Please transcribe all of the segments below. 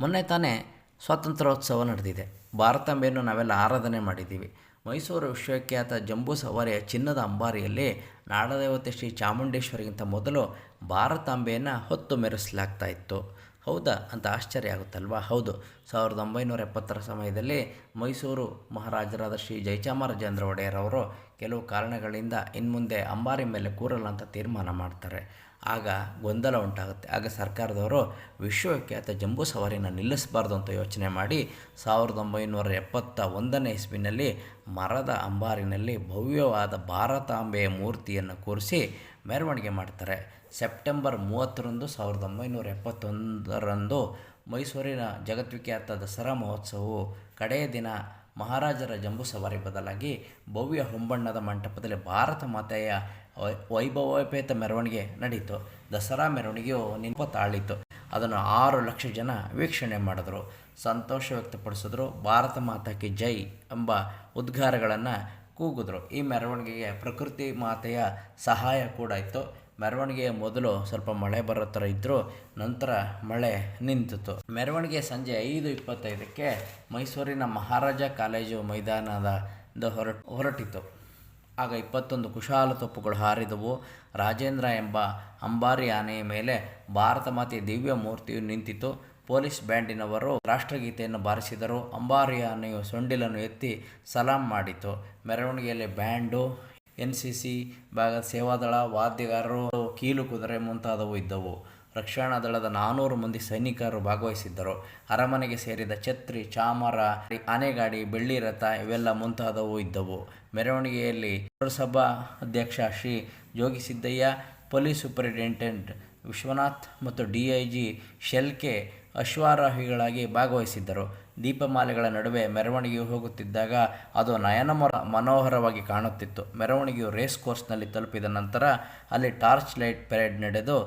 ಮೊನ್ನೆ ತಾನೇ ಸ್ವಾತಂತ್ರ್ಯೋತ್ಸವ ನಡೆದಿದೆ. ಭಾರತಾಂಬೆಯನ್ನು ನಾವೆಲ್ಲ ಆರಾಧನೆ ಮಾಡಿದ್ದೀವಿ. ಮೈಸೂರು ವಿಶ್ವವಿಖ್ಯಾತ ಜಂಬೂ ಸವಾರಿಯ ಚಿನ್ನದ ಅಂಬಾರಿಯಲ್ಲಿ ನಾಡದೇವತೆ ಶ್ರೀ ಚಾಮುಂಡೇಶ್ವರಿಗಿಂತ ಮೊದಲು ಭಾರತಾಂಬೆಯನ್ನು ಹೊತ್ತು ಮೆರೆಸಲಾಗ್ತಾ ಇತ್ತು. ಹೌದಾ ಅಂತ ಆಶ್ಚರ್ಯ ಆಗುತ್ತಲ್ವಾ? ಹೌದು. 1970 ಸಮಯದಲ್ಲಿ ಮೈಸೂರು ಮಹಾರಾಜರಾದ ಶ್ರೀ ಜಯಚಾಮರಾಜೇಂದ್ರ ಒಡೆಯರ್ ಅವರು ಕೆಲವು ಕಾರಣಗಳಿಂದ ಇನ್ಮುಂದೆ ಅಂಬಾರಿ ಮೇಲೆ ಕೂರಲ್ಲ ಅಂತ ತೀರ್ಮಾನ ಮಾಡ್ತಾರೆ. ಆಗ ಗೊಂದಲ ಉಂಟಾಗುತ್ತೆ. ಆಗ ಸರ್ಕಾರದವರು ವಿಶ್ವವಿಖ್ಯಾತ ಜಂಬೂ ಸವಾರಿನ ನಿಲ್ಲಿಸಬಾರ್ದು ಅಂತ ಯೋಚನೆ ಮಾಡಿ 1971ನೇ ಇಸ್ವಿನಲ್ಲಿ ಮರದ ಅಂಬಾರಿನಲ್ಲಿ ಭವ್ಯವಾದ ಭಾರತಾಂಬೆಯ ಮೂರ್ತಿಯನ್ನು ಕೂರಿಸಿ ಮೆರವಣಿಗೆ ಮಾಡ್ತಾರೆ. ಸೆಪ್ಟೆಂಬರ್ 30ರಂದು 1971ರಂದು ಮೈಸೂರಿನ ಜಗದ್ವಿಖ್ಯಾತ ದಸರಾ ಮಹೋತ್ಸವವು ಕಡೆಯ ದಿನ ಮಹಾರಾಜರ ಜಂಬೂ ಸವಾರಿ ಬದಲಾಗಿ ಭವ್ಯ ಹೊಂಬಣ್ಣದ ಮಂಟಪದಲ್ಲಿ ಭಾರತ ಮಾತೆಯ ವೈಭವೋಪೇತ ಮೆರವಣಿಗೆ ನಡೀತು. ದಸರಾ ಮೆರವಣಿಗೆಯು ತಾಳಿತು. ಅದನ್ನು 6 ಲಕ್ಷ ಜನ ವೀಕ್ಷಣೆ ಮಾಡಿದ್ರು, ಸಂತೋಷ ವ್ಯಕ್ತಪಡಿಸಿದ್ರು, ಭಾರತ ಮಾತಾ ಕಿ ಜೈ ಎಂಬ ಉದ್ಗಾರಗಳನ್ನು ಕೂಗಿದ್ರು. ಈ ಮೆರವಣಿಗೆಗೆ ಪ್ರಕೃತಿ ಮಾತೆಯ ಸಹಾಯ ಕೂಡ ಇತ್ತು. ಮೆರವಣಿಗೆಯ ಮೊದಲು ಸ್ವಲ್ಪ ಮಳೆ ಬರೋ ಥರ ಇದ್ದರೂ ನಂತರ ಮಳೆ ನಿಂತಿತು. ಮೆರವಣಿಗೆ ಸಂಜೆ 5:25ಕ್ಕೆ ಮೈಸೂರಿನ ಮಹಾರಾಜ ಕಾಲೇಜು ಮೈದಾನದ ಹೊರಟಿತು. ಆಗ 21 ಕುಶಾಲ ತೋಪುಗಳು ಹಾರಿದವು. ರಾಜೇಂದ್ರ ಎಂಬ ಅಂಬಾರಿ ಆನೆಯ ಮೇಲೆ ಭಾರತ ಮಾತೆಯ ದಿವ್ಯ ಮೂರ್ತಿಯು ನಿಂತಿತು. ಪೊಲೀಸ್ ಬ್ಯಾಂಡಿನವರು ರಾಷ್ಟ್ರಗೀತೆಯನ್ನು ಬಾರಿಸಿದರು. ಅಂಬಾರಿ ಆನೆಯು ಸೊಂಡಿಲನ್ನು ಎತ್ತಿ ಸಲಾಂ ಮಾಡಿತು. ಮೆರವಣಿಗೆಯಲ್ಲಿ ಬ್ಯಾಂಡು, NCC ಭಾಗದ ಸೇವಾದಳ, ವಾದ್ಯಗಾರರು, ಕೀಲು ಕುದುರೆ ಮುಂತಾದವು ಇದ್ದವು. ರಕ್ಷಣಾ ದಳದ 400 ಮಂದಿ ಸೈನಿಕರು ಭಾಗವಹಿಸಿದ್ದರು. ಅರಮನೆಗೆ ಸೇರಿದ ಛತ್ರಿ, ಚಾಮರ, ಆನೆಗಾಡಿ, ಬೆಳ್ಳಿ ರಥ ಇವೆಲ್ಲ ಮುಂತಾದವು ಇದ್ದವು. ಮೆರವಣಿಗೆಯಲ್ಲಿ ಪುರಸಭಾ ಅಧ್ಯಕ್ಷ ಶ್ರೀ ಜೋಗಿಸಿದ್ದಯ್ಯ, ಪೊಲೀಸ್ ಸೂಪರಿಂಟೆಂಡೆಂಟ್ ವಿಶ್ವನಾಥ್ ಮತ್ತು DIG ಶೆಲ್ಕೆ ಅಶ್ವಾರೋಹಿಗಳಾಗಿ ಭಾಗವಹಿಸಿದ್ದರು. ದೀಪಮಾಲೆಗಳ ನಡುವೆ ಮೆರವಣಿಗೆಯು ಹೋಗುತ್ತಿದ್ದಾಗ ಅದು ನಯನ ಮನೋಹರವಾಗಿ ಕಾಣುತ್ತಿತ್ತು. ಮೆರವಣಿಗೆಯು ರೇಸ್ ಕೋರ್ಸ್ನಲ್ಲಿ ತಲುಪಿದ ನಂತರ ಅಲ್ಲಿ ಟಾರ್ಚ್ ಲೈಟ್ ಪರೇಡ್ ನಡೆದು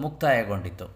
ಮುಕ್ತಾಯಗೊಂಡಿತು.